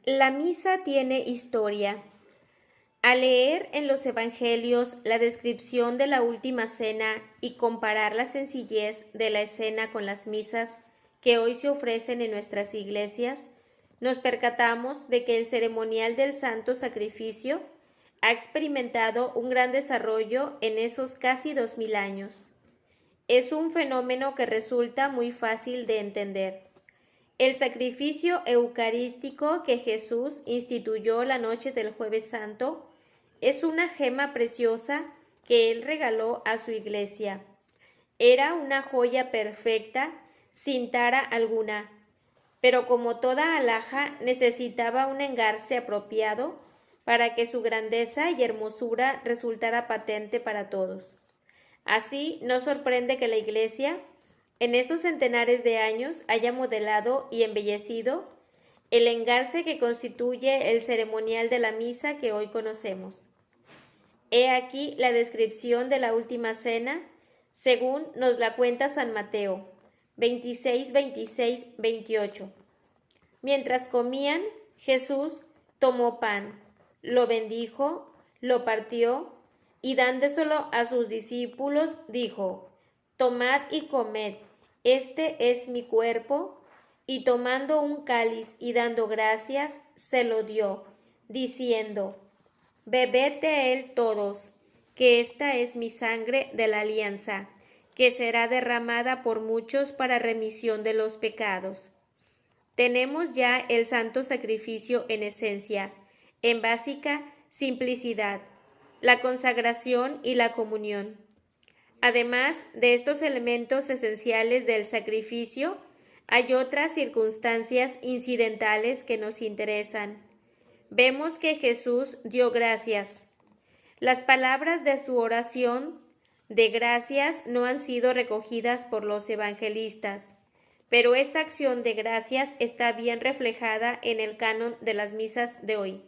La misa tiene historia. Al leer en los evangelios la descripción de la última cena y comparar la sencillez de la escena con las misas que hoy se ofrecen en nuestras iglesias, nos percatamos de que el ceremonial del Santo Sacrificio ha experimentado un gran desarrollo en esos casi 2000 años. Es un fenómeno que resulta muy fácil de entender. El sacrificio eucarístico que Jesús instituyó la noche del Jueves Santo es una gema preciosa que Él regaló a su iglesia. Era una joya perfecta, sin tara alguna, pero como toda alhaja necesitaba un engarce apropiado para que su grandeza y hermosura resultara patente para todos. Así, no sorprende que la Iglesia, en esos centenares de años, haya modelado y embellecido el engarce que constituye el ceremonial de la misa que hoy conocemos. He aquí la descripción de la última cena, según nos la cuenta San Mateo, 26, 26, 28. Mientras comían, Jesús tomó pan, lo bendijo, lo partió, y dándoselo a sus discípulos, dijo: Tomad y comed, este es mi cuerpo. Y tomando un cáliz y dando gracias, se lo dio, diciendo: Bebed de él todos, que esta es mi sangre de la alianza, que será derramada por muchos para remisión de los pecados. Tenemos ya el santo sacrificio en esencia, en básica simplicidad, la consagración y la comunión. Además de estos elementos esenciales del sacrificio, hay otras circunstancias incidentales que nos interesan. Vemos que Jesús dio gracias. Las palabras de su oración de gracias no han sido recogidas por los evangelistas, pero esta acción de gracias está bien reflejada en el canon de las misas de hoy,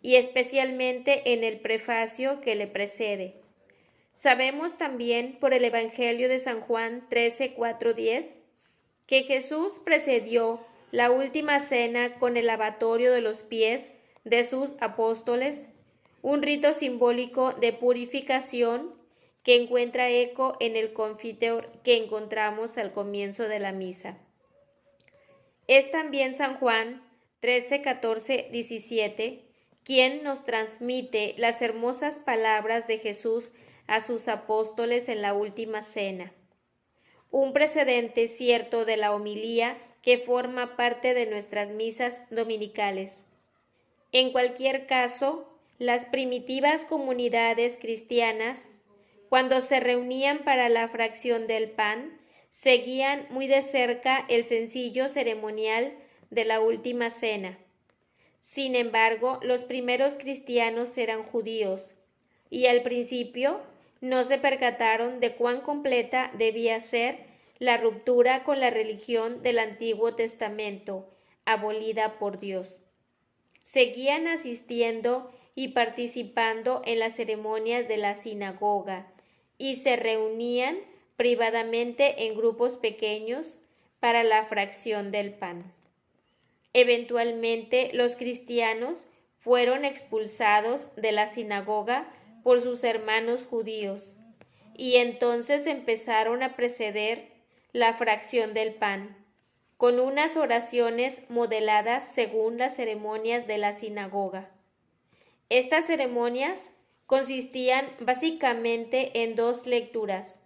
y especialmente en el prefacio que le precede. Sabemos también por el Evangelio de San Juan 13, 4, 10, que Jesús precedió la última cena con el lavatorio de los pies de sus apóstoles, un rito simbólico de purificación que encuentra eco en el confiteor que encontramos al comienzo de la misa. Es también San Juan 13, 14, 17, quien nos transmite las hermosas palabras de Jesús a sus apóstoles en la última cena. Un precedente cierto de la homilía que forma parte de nuestras misas dominicales. En cualquier caso, las primitivas comunidades cristianas, cuando se reunían para la fracción del pan, seguían muy de cerca el sencillo ceremonial de la última cena. Sin embargo, los primeros cristianos eran judíos, y al principio no se percataron de cuán completa debía ser la ruptura con la religión del Antiguo Testamento, abolida por Dios. Seguían asistiendo y participando en las ceremonias de la sinagoga y se reunían privadamente en grupos pequeños para la fracción del pan. Eventualmente, los cristianos fueron expulsados de la sinagoga por sus hermanos judíos, y entonces empezaron a preceder la fracción del pan, con unas oraciones modeladas según las ceremonias de la sinagoga. Estas ceremonias consistían básicamente en dos lecturas,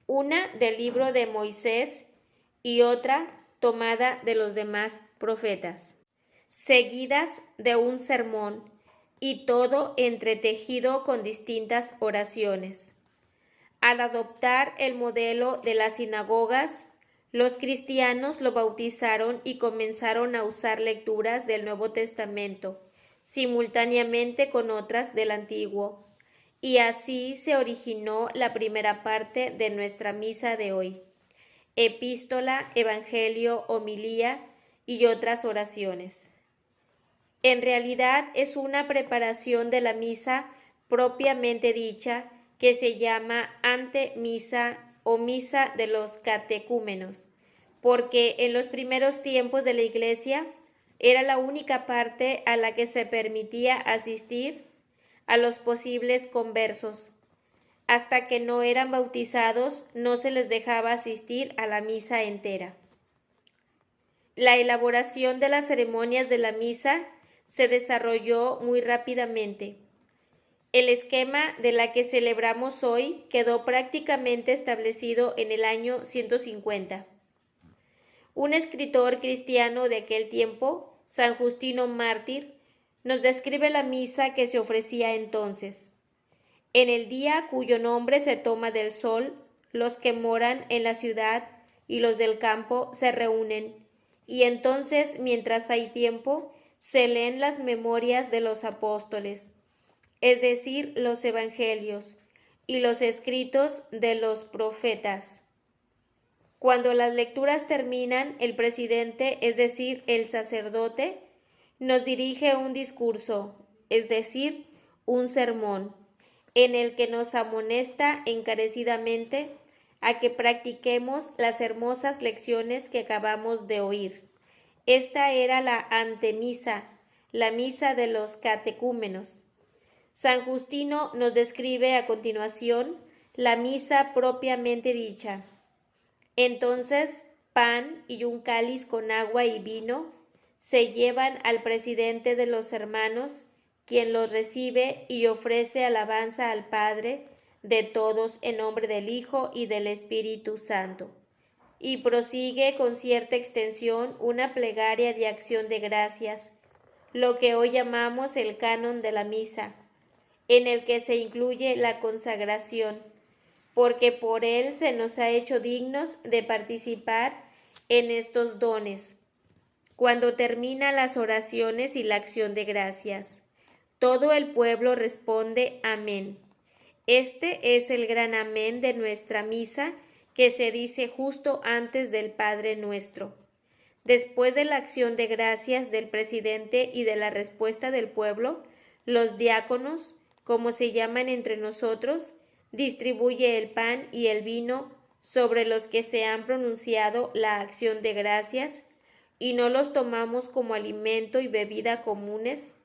una del libro de Moisés y otra tomada de los demás profetas, seguidas de un sermón, y todo entretejido con distintas oraciones. Al adoptar el modelo de las sinagogas, los cristianos lo bautizaron y comenzaron a usar lecturas del Nuevo Testamento, simultáneamente con otras del Antiguo, y así se originó la primera parte de nuestra misa de hoy: epístola, evangelio, homilía y otras oraciones. En realidad es una preparación de la misa propiamente dicha, que se llama antemisa o misa de los catecúmenos, porque en los primeros tiempos de la Iglesia Era la única parte a la que se permitía asistir a los posibles conversos. Hasta que no eran bautizados, no se les dejaba asistir a la misa entera. La elaboración de las ceremonias de la misa se desarrolló muy rápidamente. El esquema de la que celebramos hoy quedó prácticamente establecido en el año 150. Un escritor cristiano de aquel tiempo, San Justino Mártir, nos describe la misa que se ofrecía entonces. En el día cuyo nombre se toma del sol, los que moran en la ciudad y los del campo se reúnen, y entonces, mientras hay tiempo, se leen las memorias de los apóstoles, es decir, los evangelios, y los escritos de los profetas. Cuando las lecturas terminan, el presidente, es decir, el sacerdote, nos dirige un discurso, es decir, un sermón, en el que nos amonesta encarecidamente a que practiquemos las hermosas lecciones que acabamos de oír. Esta era la antemisa, la misa de los catecúmenos. San Justino nos describe a continuación la misa propiamente dicha. Entonces, pan y un cáliz con agua y vino se llevan al presidente de los hermanos, quien los recibe y ofrece alabanza al Padre de todos en nombre del Hijo y del Espíritu Santo. Y prosigue con cierta extensión una plegaria de acción de gracias, lo que hoy llamamos el canon de la misa, en el que se incluye la consagración, porque por él se nos ha hecho dignos de participar en estos dones. Cuando terminan las oraciones y la acción de gracias, todo el pueblo responde amén. Este es el gran amén de nuestra misa que se dice justo antes del Padre Nuestro. Después de la acción de gracias del presidente y de la respuesta del pueblo, los diáconos, como se llaman entre nosotros, distribuye el pan y el vino sobre los que se han pronunciado la acción de gracias, y no los tomamos como alimento y bebida comunes,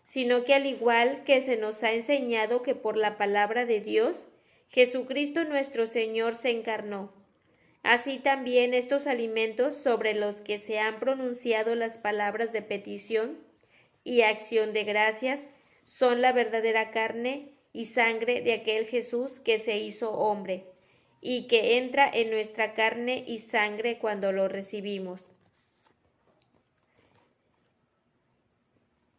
sino que al igual que se nos ha enseñado que por la palabra de Dios, Jesucristo nuestro Señor se encarnó. Así también estos alimentos sobre los que se han pronunciado las palabras de petición y acción de gracias son la verdadera carne y sangre de aquel Jesús que se hizo hombre, y que entra en nuestra carne y sangre cuando lo recibimos.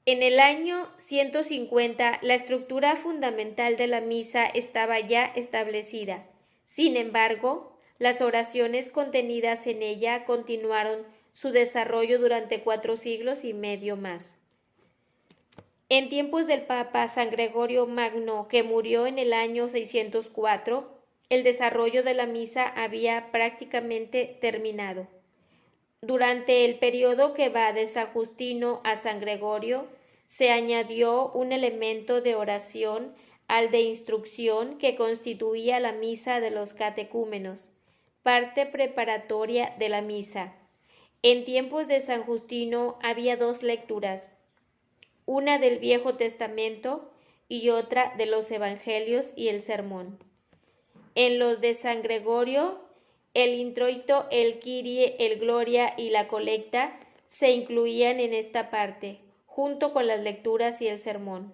En el año 150, la estructura fundamental de la misa estaba ya establecida. Sin embargo, las oraciones contenidas en ella continuaron su desarrollo durante 4 siglos y medio más. En tiempos del Papa San Gregorio Magno, que murió en el año 604, el desarrollo de la misa había prácticamente terminado. Durante el periodo que va de San Justino a San Gregorio, se añadió un elemento de oración al de instrucción que constituía la misa de los catecúmenos, parte preparatoria de la misa. En tiempos de San Justino había 2 lecturas, una del Viejo Testamento y otra de los Evangelios y el sermón. En los de San Gregorio, el introito, el Kyrie, el Gloria y la colecta se incluían en esta parte, junto con las lecturas y el sermón.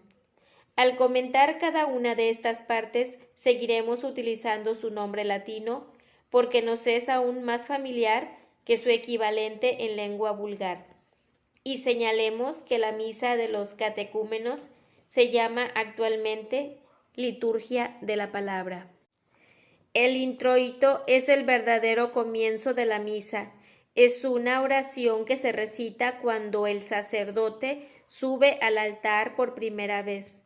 Al comentar cada una de estas partes, seguiremos utilizando su nombre latino, porque nos es aún más familiar que su equivalente en lengua vulgar. Y señalemos que la misa de los catecúmenos se llama actualmente liturgia de la palabra. El introito es el verdadero comienzo de la misa. Es una oración que se recita cuando el sacerdote sube al altar por primera vez.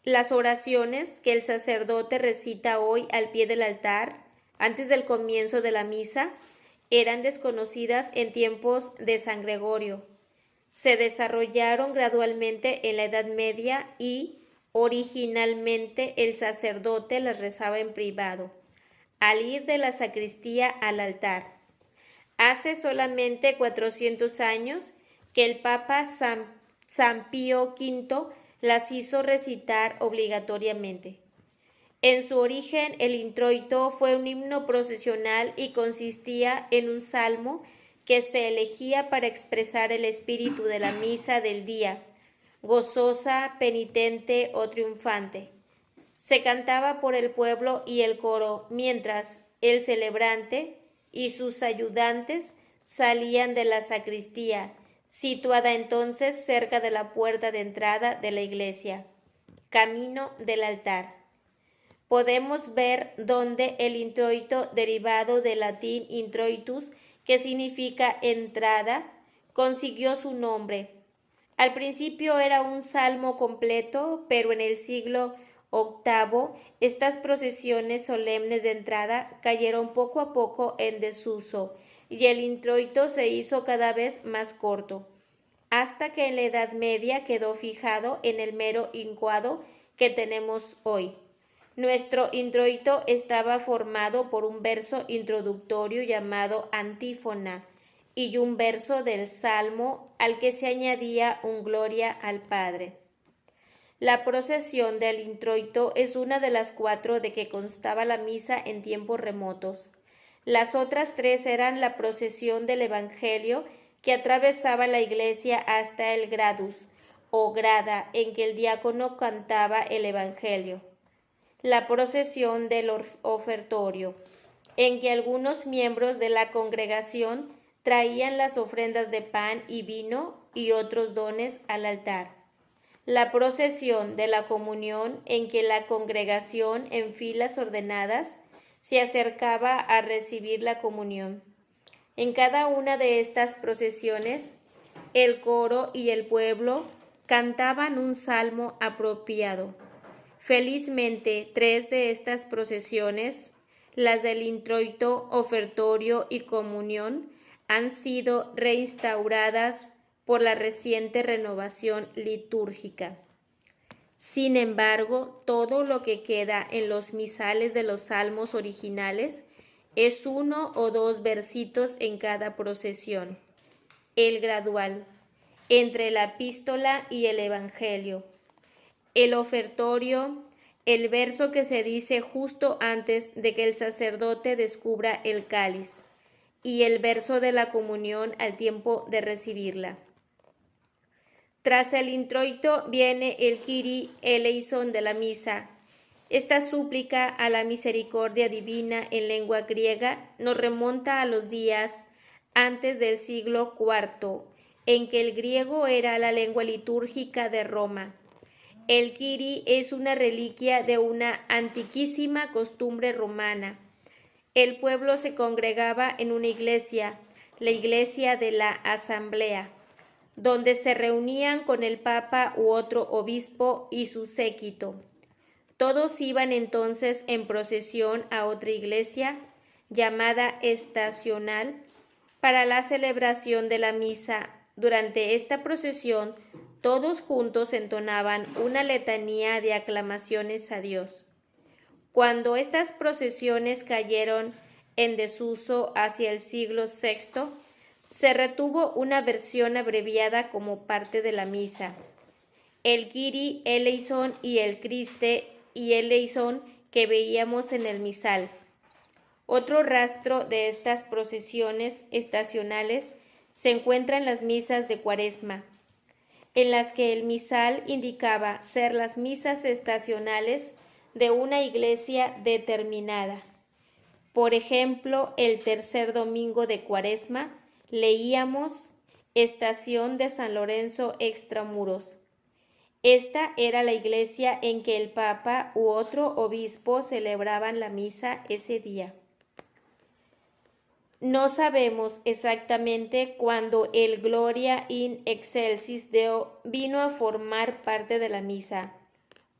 Las oraciones que el sacerdote recita hoy al pie del altar, antes del comienzo de la misa, eran desconocidas en tiempos de San Gregorio. Se desarrollaron gradualmente en la Edad Media y, originalmente, el sacerdote las rezaba en privado, al ir de la sacristía al altar. Hace solamente 400 años que el Papa San Pío V las hizo recitar obligatoriamente. En su origen, el introito fue un himno procesional y consistía en un salmo que se elegía para expresar el espíritu de la misa del día, gozosa, penitente o triunfante. Se cantaba por el pueblo y el coro, mientras el celebrante y sus ayudantes salían de la sacristía, situada entonces cerca de la puerta de entrada de la iglesia, camino del altar. Podemos ver dónde el introito, derivado del latín introitus, que significa entrada, consiguió su nombre. Al principio era un salmo completo, pero en el siglo VIII estas procesiones solemnes de entrada cayeron poco a poco en desuso y el introito se hizo cada vez más corto, hasta que en la Edad Media quedó fijado en el mero incuado que tenemos hoy. Nuestro introito estaba formado por un verso introductorio llamado antífona y un verso del Salmo al que se añadía un Gloria al Padre. La procesión del introito es una de las 4 de que constaba la misa en tiempos remotos. Las otras 3 eran la procesión del Evangelio que atravesaba la iglesia hasta el gradus o grada en que el diácono cantaba el Evangelio. La procesión del ofertorio, en que algunos miembros de la congregación traían las ofrendas de pan y vino y otros dones al altar. La procesión de la comunión, en que la congregación en filas ordenadas se acercaba a recibir la comunión. En cada una de estas procesiones, el coro y el pueblo cantaban un salmo apropiado. Felizmente, 3 de estas procesiones, las del introito, ofertorio y comunión, han sido reinstauradas por la reciente renovación litúrgica. Sin embargo, todo lo que queda en los misales de los salmos originales es 1 o 2 versitos en cada procesión. El gradual, entre la epístola y el evangelio. El ofertorio, el verso que se dice justo antes de que el sacerdote descubra el cáliz, y el verso de la comunión al tiempo de recibirla. Tras el introito viene el Kyrie eleison de la misa. Esta súplica a la misericordia divina en lengua griega nos remonta a los días antes del siglo IV, en que el griego era la lengua litúrgica de Roma. El Kyrie es una reliquia de una antiquísima costumbre romana. El pueblo se congregaba en una iglesia, la iglesia de la Asamblea, donde se reunían con el Papa u otro obispo y su séquito. Todos iban entonces en procesión a otra iglesia, llamada estacional, para la celebración de la misa. Durante esta procesión, todos juntos entonaban una letanía de aclamaciones a Dios. Cuando estas procesiones cayeron en desuso hacia el siglo VI, se retuvo una versión abreviada como parte de la misa. El Kyrie eleison y el Christe y eleison que veíamos en el misal. Otro rastro de estas procesiones estacionales se encuentra en las misas de Cuaresma, en las que el misal indicaba ser las misas estacionales de una iglesia determinada. Por ejemplo, el tercer domingo de Cuaresma leíamos Estación de San Lorenzo extramuros. Esta era la iglesia en que el Papa u otro obispo celebraban la misa ese día. No sabemos exactamente cuándo el Gloria in excelsis Deo vino a formar parte de la misa.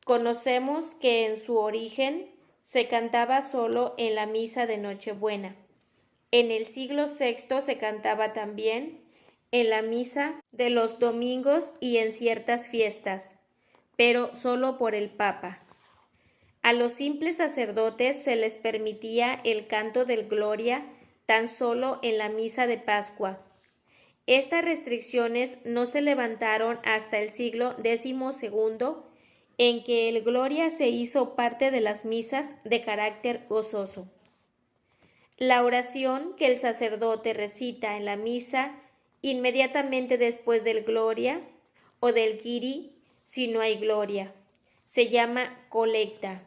Conocemos que en su origen se cantaba solo en la misa de Nochebuena. En el siglo VI se cantaba también en la misa de los domingos y en ciertas fiestas, pero solo por el Papa. A los simples sacerdotes se les permitía el canto del Gloria tan solo en la misa de Pascua. Estas restricciones no se levantaron hasta el siglo XII, en que el Gloria se hizo parte de las misas de carácter gozoso. La oración que el sacerdote recita en la misa inmediatamente después del Gloria o del Kyrie, si no hay Gloria, se llama colecta,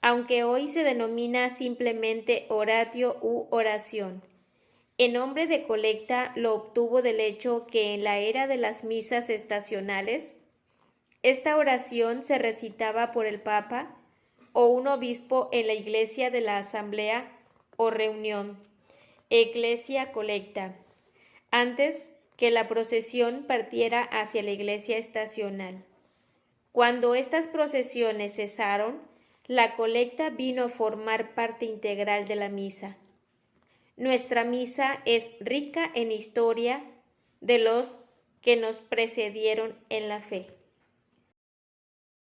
aunque hoy se denomina simplemente oratio u oración. El nombre de colecta lo obtuvo del hecho que en la era de las misas estacionales, esta oración se recitaba por el Papa o un obispo en la iglesia de la asamblea o reunión, Ecclesia colecta, antes que la procesión partiera hacia la iglesia estacional. Cuando estas procesiones cesaron, la colecta vino a formar parte integral de la misa. Nuestra misa es rica en historia de los que nos precedieron en la fe.